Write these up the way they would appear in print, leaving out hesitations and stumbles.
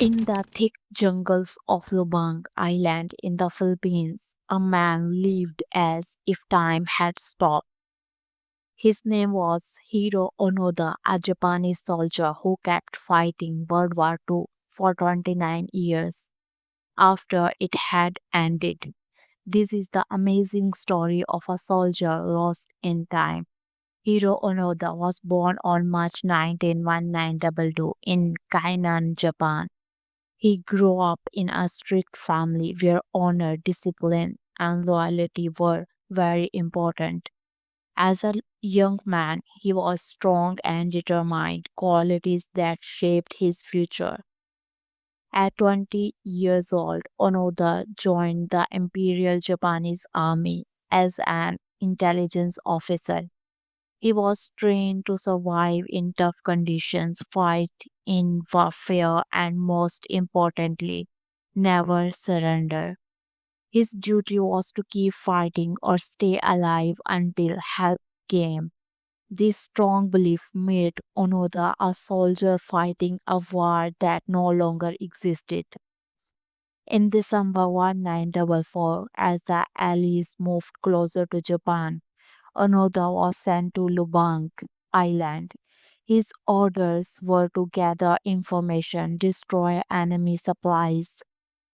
In the thick jungles of Lubang Island in the Philippines, a man lived as if time had stopped. His name was Hiro Onoda, a Japanese soldier who kept fighting World War II for 29 years after it had ended. This is the amazing story of a soldier lost in time. Hiro Onoda was born on March 19, 1922 in Kainan, Japan. He grew up in a strict family where honor, discipline, and loyalty were very important. As a young man, he was strong and determined, qualities that shaped his future. At 20 years old, Onoda joined the Imperial Japanese Army as an intelligence officer. He was trained to survive in tough conditions, fight in warfare, and most importantly, never surrender. His duty was to keep fighting or stay alive until help came. This strong belief made Onoda a soldier fighting a war that no longer existed. In December 1944, as the Allies moved closer to Japan, Onoda was sent to Lubang Island. His orders were to gather information, destroy enemy supplies,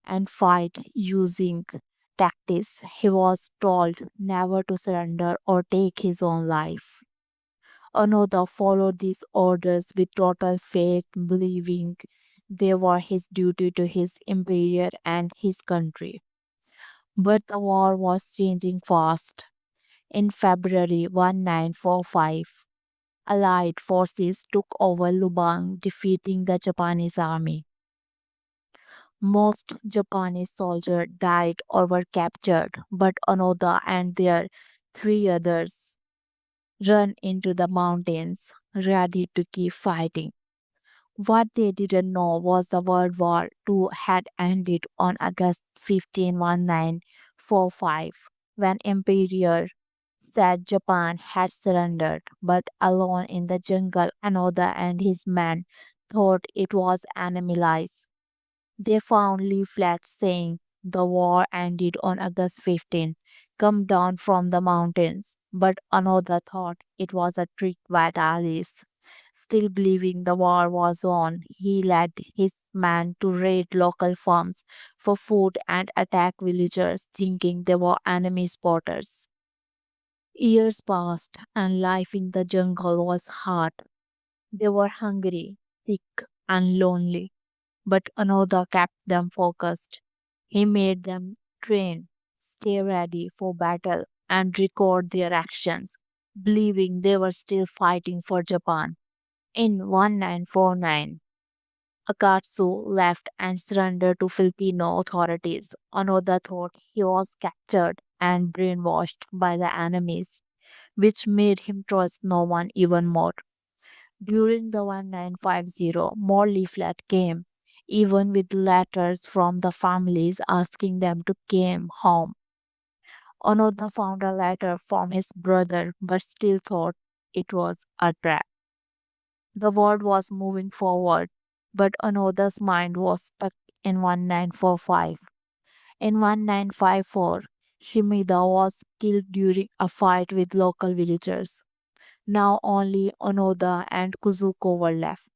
and fight using tactics. He was told never to surrender or take his own life. Onoda followed these orders with total faith, believing they were his duty to his empire and his country. But the war was changing fast. In February 1945, Allied forces took over Lubang, defeating the Japanese army. Most Japanese soldiers died or were captured, but Onoda and their three others ran into the mountains, ready to keep fighting. What they didn't know was the World War II had ended on August 15, 1945, when Imperial said Japan had surrendered, but alone in the jungle, Anoda and his men thought it was enemy lies. They found leaflets saying the war ended on August 15. Come down from the mountains. But Anoda thought it was a trick by the Allies. Still believing the war was on, he led his men to raid local farms for food and attack villagers, thinking they were enemy spotters. Years passed, and life in the jungle was hard. They were hungry, sick, and lonely, but Anoda kept them focused. He made them train, stay ready for battle, and record their actions, believing they were still fighting for Japan. In 1949, Akatsu left and surrendered to Filipino authorities. Anoda thought he was captured and brainwashed by the enemies, which made him trust no one even more. During the 1950, more leaflet came, even with letters from the families asking them to come home. Onoda found a letter from his brother but still thought it was a trap. The world was moving forward, but Onoda's mind was stuck in 1945. In 1954, Shimida was killed during a fight with local villagers. Now only Onoda and Kuzuko were left,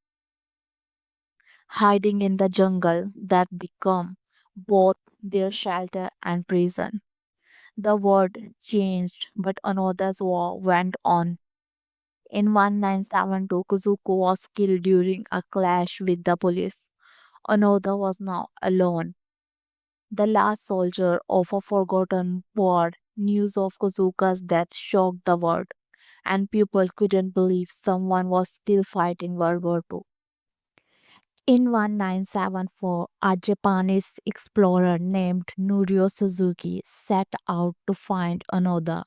hiding in the jungle that became both their shelter and prison. The world changed, but Onoda's war went on. In 1972, Kuzuko was killed during a clash with the police. Onoda was now alone, the last soldier of a forgotten war. News of Kuzuka's death shocked the world, and people couldn't believe someone was still fighting World War II. In 1974, a Japanese explorer named Norio Suzuki set out to find Onoda.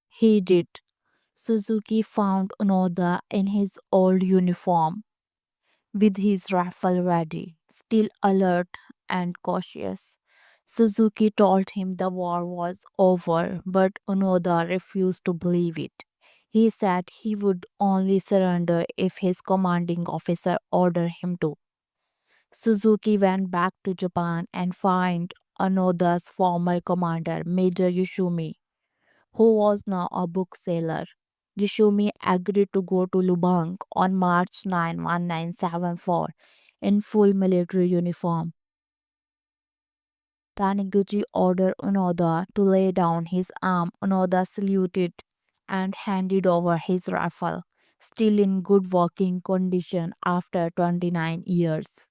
He did. Suzuki found Onoda in his old uniform, with his rifle ready, still alert and cautious. Suzuki told him the war was over, but Onoda refused to believe it. He said he would only surrender if his commanding officer ordered him to. Suzuki went back to Japan and found Onoda's former commander, Major Yoshimi, who was now a bookseller. Yoshimi agreed to go to Lubang on March 9, 1974, in full military uniform. Taniguchi ordered Onoda to lay down his arm. Onoda saluted and handed over his rifle, still in good working condition after 29 years.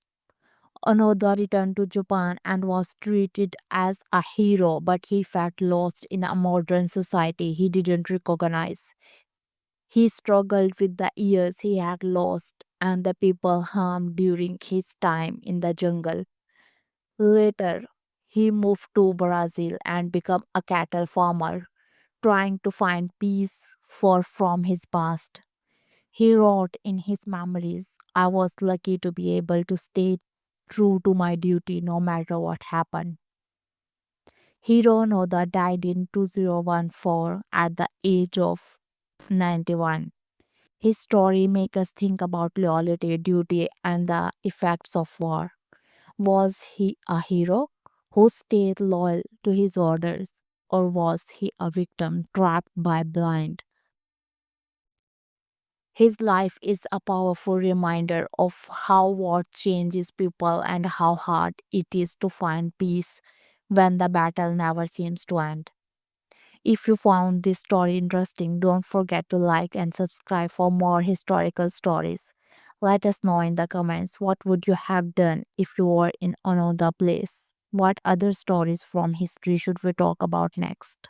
Onoda returned to Japan and was treated as a hero, but he felt lost in a modern society he didn't recognize. He struggled with the years he had lost and the people harmed during his time in the jungle. Later, he moved to Brazil and became a cattle farmer, trying to find peace for from his past. He wrote in his memories, I was lucky to be able to stay true to my duty no matter what happened. Hiro Noda died in 2014 at the age of 91. His story makes us think about loyalty, duty, and the effects of war. Was he a hero who stayed loyal to his orders, or was he a victim trapped by blind? His life is a powerful reminder of how war changes people and how hard it is to find peace when the battle never seems to end. If you found this story interesting, don't forget to like and subscribe for more historical stories. Let us know in the comments what would you have done if you were in another place. What other stories from history should we talk about next?